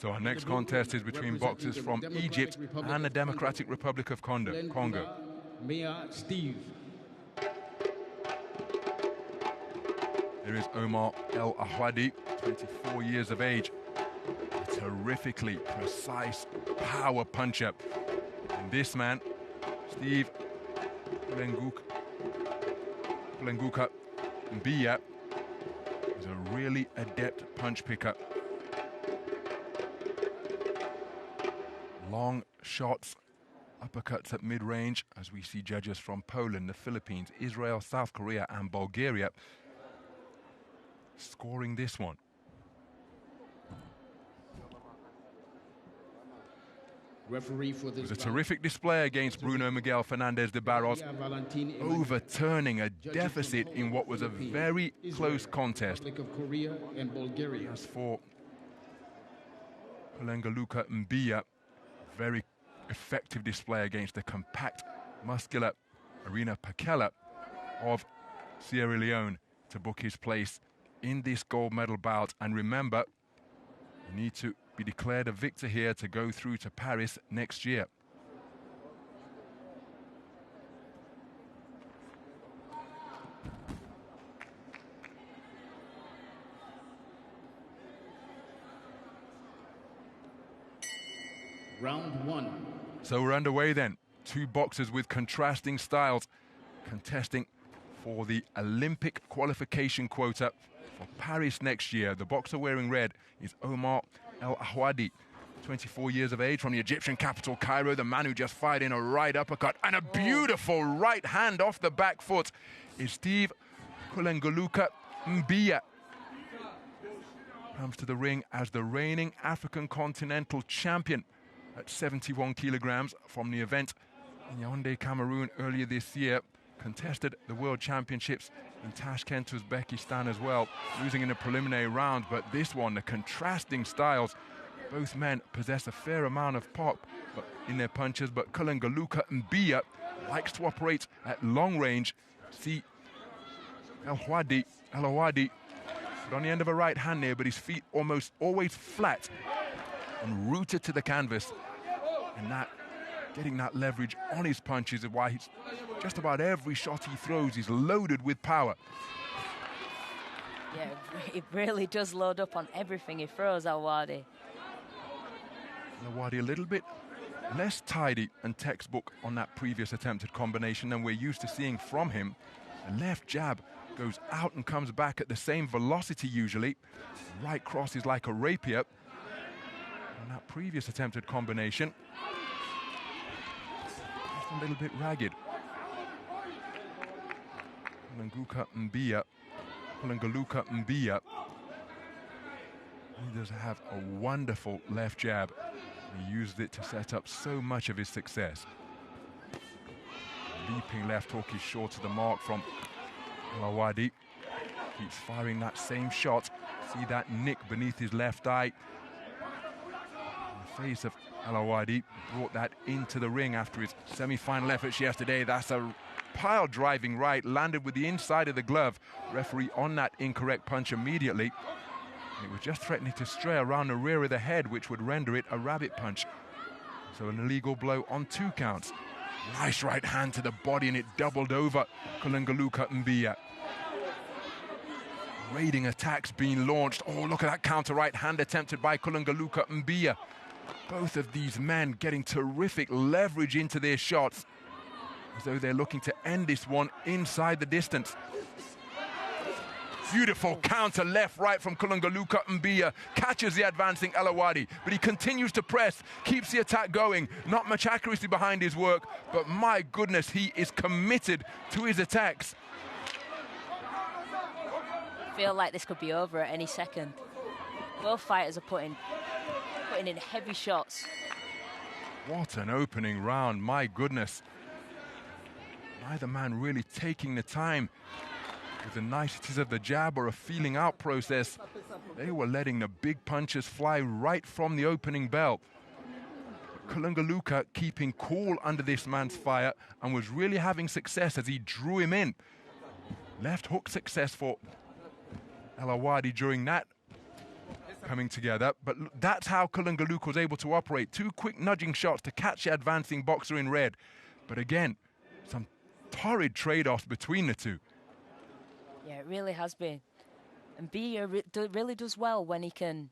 So our next contest is between boxers from Egypt and the Democratic Republic of Congo. Steve. There is Omar ELAWADY, 24 years of age. A terrifically precise power puncher. And this man, Steve KULENGULUKA, is a really adept punch picker. Long shots, uppercuts at mid-range, as we see judges from Poland, the Philippines, Israel, South Korea and Bulgaria scoring this one. Referee for this it was a terrific display against Bruno Miguel Fernandez de Barros, overturning a deficit in what was a very close contest. As for KULENGULUKA, very effective display against the compact, muscular Arena Pakela of Sierra Leone to book his place in this gold medal bout. And remember, you need to be declared a victor here to go through to Paris next year. Round one. So we're underway then. Two boxers with contrasting styles contesting for the Olympic qualification quota for Paris next year. The boxer wearing red is Omar ELAWADY, 24 years of age, from the Egyptian capital, Cairo. The man who just fired in a right uppercut and a beautiful right hand off the back foot is Steve KULENGULUKA. Comes to the ring as the reigning African continental champion at 71 kilograms from the event in Yaoundé, Cameroon earlier this year. Contested the World Championships in Tashkent, Uzbekistan as well, losing in a preliminary round. But this one, the contrasting styles, both men possess a fair amount of pop in their punches, but KULENGULUKA likes to operate at long range. See ELAWADY on the end of a right hand there, but his feet almost always flat and rooted to the canvas, and that getting that leverage on his punches is why he's just about every shot he throws is loaded with power. Yeah, it really does load up on everything he throws, ELAWADY. ELAWADY a little bit less tidy and textbook on that previous attempted combination than we're used to seeing from him. The left jab goes out and comes back at the same velocity usually. The right cross is like a rapier. On that previous attempted combination, just a little bit ragged. KULENGULUKA, he does have a wonderful left jab. He used it to set up so much of his success. Leaping left hook is short of the mark from ELAWADY. Keeps firing that same shot. See that nick beneath his left eye. The face of ELAWADY brought that into the ring after his semi-final efforts yesterday. That's a pile driving right, landed with the inside of the glove. Referee on that incorrect punch immediately. It was just threatening to stray around the rear of the head, which would render it a rabbit punch. So an illegal blow on 2 counts. Nice right hand to the body, and it doubled over KULENGULUKA. Raiding attacks being launched. Oh, look at that counter right hand attempted by KULENGULUKA. Both of these men getting terrific leverage into their shots, as though they're looking to end this one inside the distance. Beautiful counter left, right from KULENGULUKA. Catches the advancing ELAWADY, but he continues to press, keeps the attack going. Not much accuracy behind his work, but my goodness, he is committed to his attacks. I feel like this could be over at any second. Both fighters are putting in heavy shots. What an opening round, my goodness. Neither man really taking the time with the niceties of the jab or a feeling out process. They were letting the big punches fly right from the opening bell. KULENGULUKA keeping cool under this man's fire and was really having success as he drew him in. Left hook success for ELAWADY during that coming together. But that's how Kulenguluka was able to operate. 2 quick nudging shots to catch the advancing boxer in red. But again, some torrid trade-offs between the two. Yeah, it really has been. And Bia really does well when he can...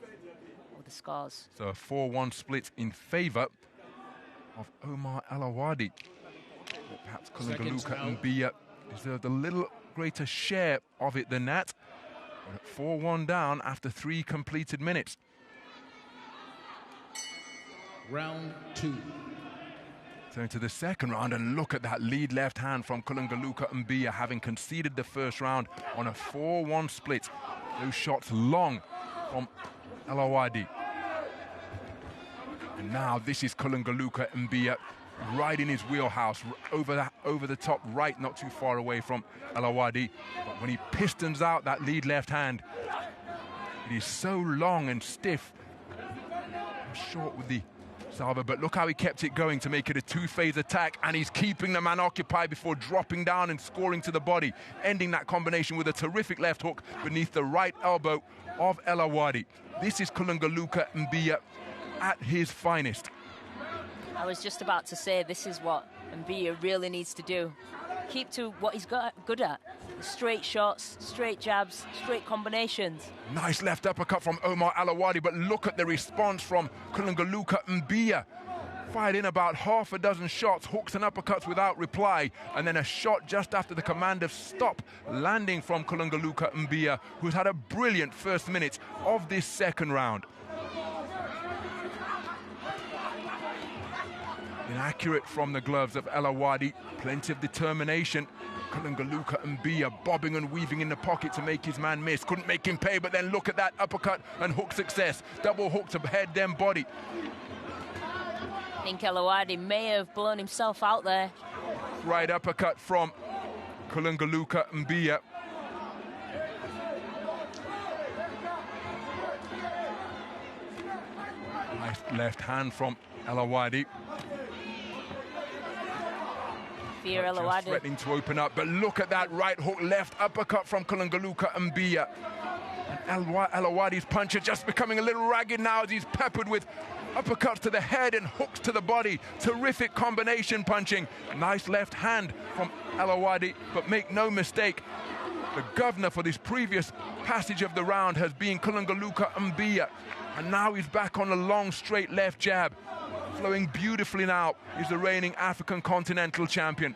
Oh, the scores. So a 4-1 split in favour of Omar ELAWADY. Perhaps Kulenguluka and Bia deserved a little greater share of it than that. But at 4-1 down after 3 completed minutes. Round 2. So into the second round, and look at that lead left hand from Kulenguluka and Bia, having conceded the first round on a 4-1 split. Those shots long from ELAWADY. And now this is Kulenguluka and Bia right in his wheelhouse, over the top right, not too far away from ELAWADY. But when he pistons out that lead left hand, it is so long and stiff. Short with the salvo, but look how he kept it going to make it a 2-phase attack, and he's keeping the man occupied before dropping down and scoring to the body, ending that combination with a terrific left hook beneath the right elbow of ELAWADY. This is Kulenguluka and Bia at his finest. I was just about to say, this is what Mbia really needs to do. Keep to what he's good at. Straight shots, straight jabs, straight combinations. Nice left uppercut from Omar ELAWADY, but look at the response from Kulenguluka and Bia. Fired in about half a dozen shots, hooks and uppercuts without reply, and then a shot just after the command of stop landing from Kulenguluka and Bia, who's had a brilliant first minute of this second round. Inaccurate from the gloves of ELAWADY, plenty of determination. Kulenguluka and Bia bobbing and weaving in the pocket to make his man miss. Couldn't make him pay, but then look at that uppercut and hook success. Double hook to head, then body. I think ELAWADY may have blown himself out there. Right uppercut from Kulenguluka and Bia. Nice left hand from ELAWADY. Fear ELAWADY. Threatening to open up, but look at that right hook, left uppercut from Kulenguluka and Bia. And ELAWADY's punch is just becoming a little ragged now as he's peppered with uppercuts to the head and hooks to the body. Terrific combination punching. Nice left hand from ELAWADY, but make no mistake, the governor for this previous passage of the round has been Kulenguluka and Bia. And now he's back on a long, straight left jab. Flowing beautifully now is the reigning African continental champion.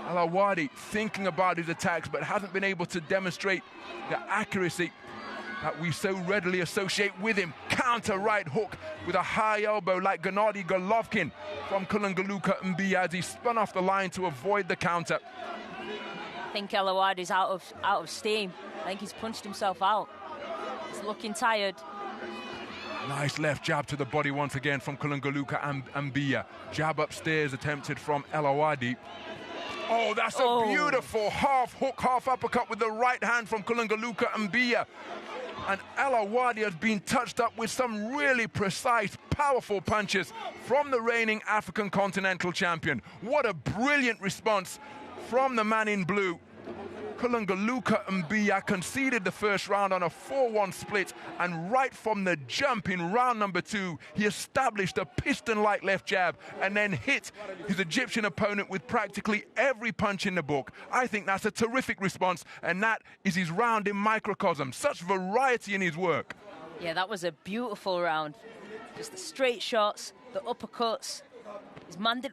ELAWADY thinking about his attacks, but hasn't been able to demonstrate the accuracy that we so readily associate with him. Counter right hook with a high elbow like Gennady Golovkin from Kulenguluka and Bia as he spun off the line to avoid the counter. I think ELAWADY's out of steam. I think he's punched himself out. He's looking tired. Nice left jab to the body once again from Kulenguluka and Bia. Jab upstairs attempted from ELAWADY. Oh, that's a beautiful half hook, half uppercut with the right hand from Kulenguluka and Bia. And ELAWADY has been touched up with some really precise, powerful punches from the reigning African continental champion. What a brilliant response from the man in blue. Kulenguluka and Bia conceded the first round on a 4-1 split, and right from the jump in round number 2, he established a piston-like left jab and then hit his Egyptian opponent with practically every punch in the book. I think that's a terrific response, and that is his round in microcosm. Such variety in his work. Yeah, that was a beautiful round. Just the straight shots, the uppercuts. His man did,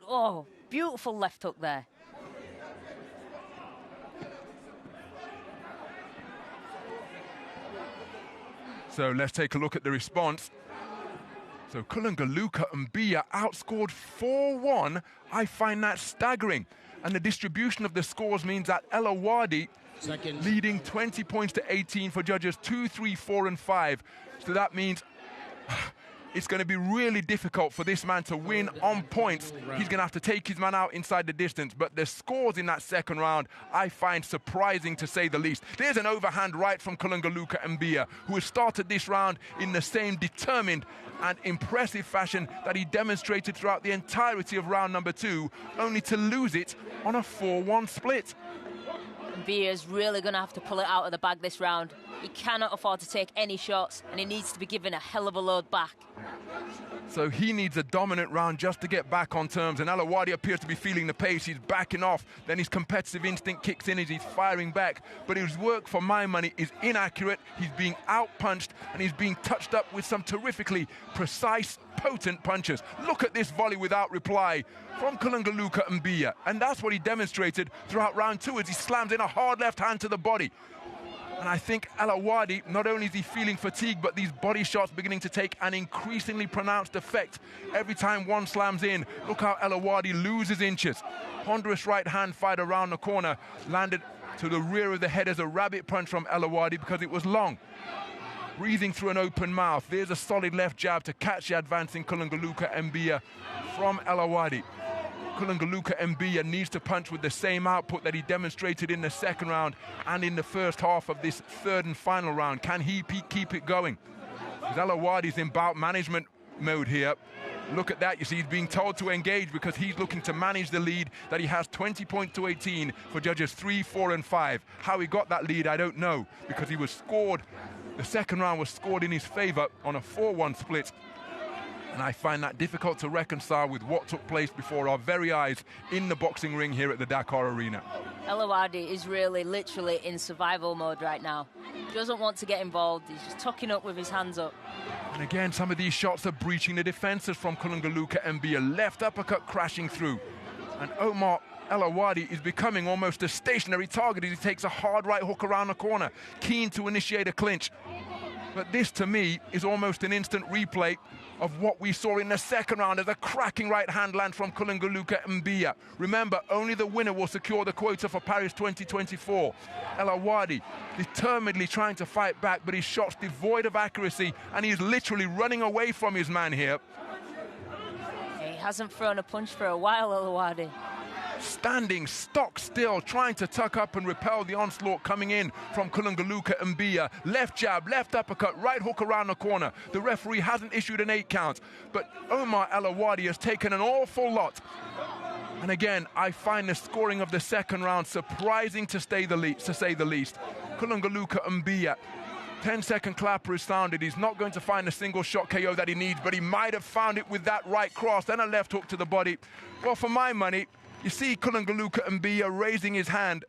beautiful left hook there. So let's take a look at the response. So Kulenguluka and Bia outscored 4-1. I find that staggering. And the distribution of the scores means that ELAWADY leading 20 points to 18 for judges 2, 3, 4, and 5. So that means it's going to be really difficult for this man to win on points. He's going to have to take his man out inside the distance. But the scores in that second round, I find surprising to say the least. There's an overhand right from Kulenguluka and Bia, who has started this round in the same determined and impressive fashion that he demonstrated throughout the entirety of round number 2, only to lose it on a 4-1 split. Mbia is really going to have to pull it out of the bag this round. He cannot afford to take any shots, and he needs to be given a hell of a load back. So he needs a dominant round just to get back on terms, and ELAWADY appears to be feeling the pace. He's backing off, then his competitive instinct kicks in as he's firing back, but his work, for my money, is inaccurate. He's being outpunched, and he's being touched up with some terrifically precise, potent punches. Look at this volley without reply from Kulenguluka Mbia, and that's what he demonstrated throughout round 2 as he slams in a hard left hand to the body. And I think ELAWADY, not only is he feeling fatigue, but these body shots beginning to take an increasingly pronounced effect every time one slams in. Look how ELAWADY loses inches. Ponderous right hand fired around the corner, landed to the rear of the head as a rabbit punch from ELAWADY because it was long. Breathing through an open mouth. There's a solid left jab to catch the advancing Kulenguluka Mbia from ELAWADY. Kulenguluka Mbia needs to punch with the same output that he demonstrated in the second round and in the first half of this third and final round. Can he keep it going? Because ELAWADY's in bout management mode here. Look at that, you see he's being told to engage because he's looking to manage the lead that he has 20 points to 18 for judges 3, 4 and 5. How he got that lead, I don't know, because he was scored, the second round was scored in his favor on a 4-1 split. And I find that difficult to reconcile with what took place before our very eyes in the boxing ring here at the Dakar Arena. ELAWADY is really, literally in survival mode right now. He doesn't want to get involved. He's just tucking up with his hands up. And again, some of these shots are breaching the defenses from Kulenguluka Mbia. Left uppercut crashing through. And Omar ELAWADY is becoming almost a stationary target as he takes a hard right hook around the corner, keen to initiate a clinch. But this, to me, is almost an instant replay of what we saw in the second round as a cracking right hand land from Kulenguluka Mbia. Remember, only the winner will secure the quota for Paris 2024. ELAWADY determinedly trying to fight back, but his shots devoid of accuracy, and he's literally running away from his man here. He hasn't thrown a punch for a while, ELAWADY. Standing stock still, trying to tuck up and repel the onslaught coming in from Kulenguluka Mbia. Left jab, left uppercut, right hook around the corner. The referee hasn't issued an 8 count, but Omar ELAWADY has taken an awful lot. And again, I find the scoring of the second round surprising to say the least. Kulenguluka Mbia, 10-second clapper is sounded. He's not going to find a single shot KO that he needs, but he might have found it with that right cross, then a left hook to the body. Well, for my money, you see Kulenguluka Mbia raising his hand,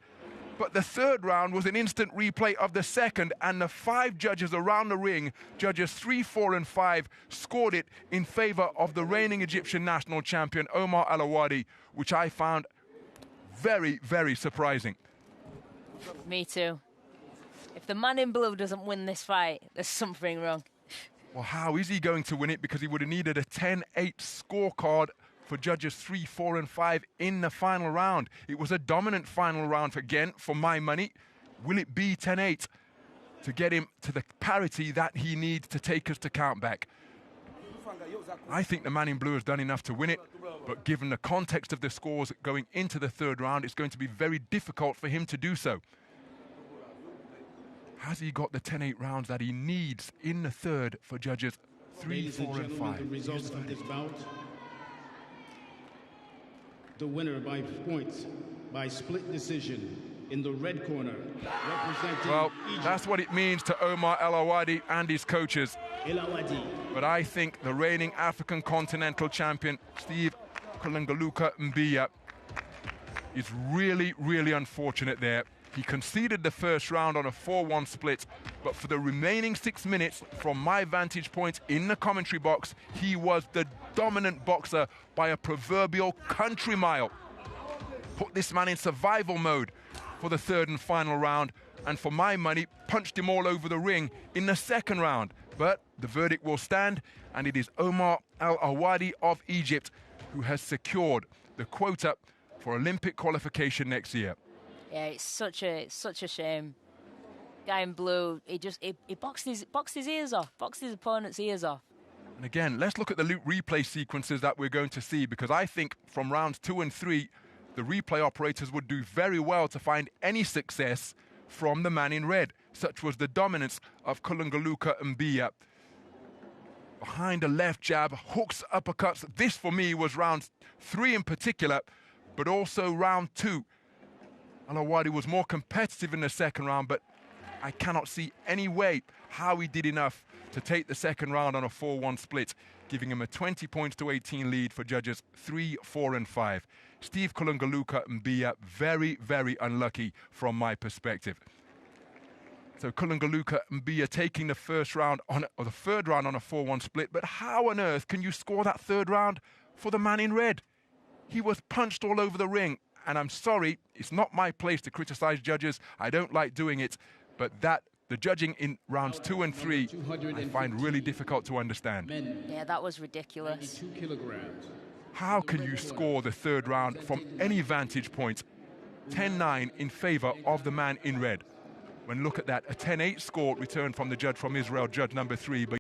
but the third round was an instant replay of the second, and the 5 judges around the ring, judges 3, 4 and 5, scored it in favor of the reigning Egyptian national champion, Omar ELAWADY, which I found very, very surprising. Me too. If the man in blue doesn't win this fight, there's something wrong. Well, how is he going to win it? Because he would have needed a 10-8 scorecard for judges 3, 4 and 5 in the final round. It was a dominant final round again, for my money. Will it be 10-8 to get him to the parity that he needs to take us to countback? I think the man in blue has done enough to win it, but given the context of the scores going into the third round, it's going to be very difficult for him to do so. Has he got the 10-8 rounds that he needs in the third for judges 3, 4 and 5? The results of this bout. The winner by points by split decision in the red corner, representing Egypt. That's what it means to Omar ELAWADY and his coaches. ELAWADY. But I think the reigning African continental champion, Steve Kulenguluka Mbia, is really, really unfortunate there. He conceded the first round on a 4-1 split, but for the remaining 6 minutes, from my vantage point in the commentary box, he was the dominant boxer by a proverbial country mile. Put this man in survival mode for the third and final round, and for my money, punched him all over the ring in the second round. But the verdict will stand, and it is Omar ELAWADY of Egypt who has secured the quota for Olympic qualification next year. Yeah, it's such a shame. Guy in blue, he boxed his ears off, boxed his opponent's ears off. And again, let's look at the replay sequences that we're going to see, because I think from rounds 2 and 3, the replay operators would do very well to find any success from the man in red. Such was the dominance of Kulenguluka Mbia. Behind a left jab, hooks, uppercuts. This for me was round 3 in particular, but also round 2. ELAWADY was more competitive in the second round, but I cannot see any way how he did enough to take the second round on a 4-1 split, giving him a 20 points to 18 lead for judges 3, 4 and 5. Steve KULENGULUKA and Mbia very, very unlucky from my perspective. So KULENGULUKA and Mbia taking the first round on, or the third round on a 4-1 split, but how on earth can you score that third round for the man in red? He was punched all over the ring, and I'm sorry, it's not my place to criticize judges. I don't like doing it, but the judging in rounds 2 and 3, I find really difficult to understand. Yeah, that was ridiculous. How can you score the third round from any vantage point? 10-9 in favor of the man in red. When look at that, a 10-8 score returned from the judge from Israel, judge number 3. But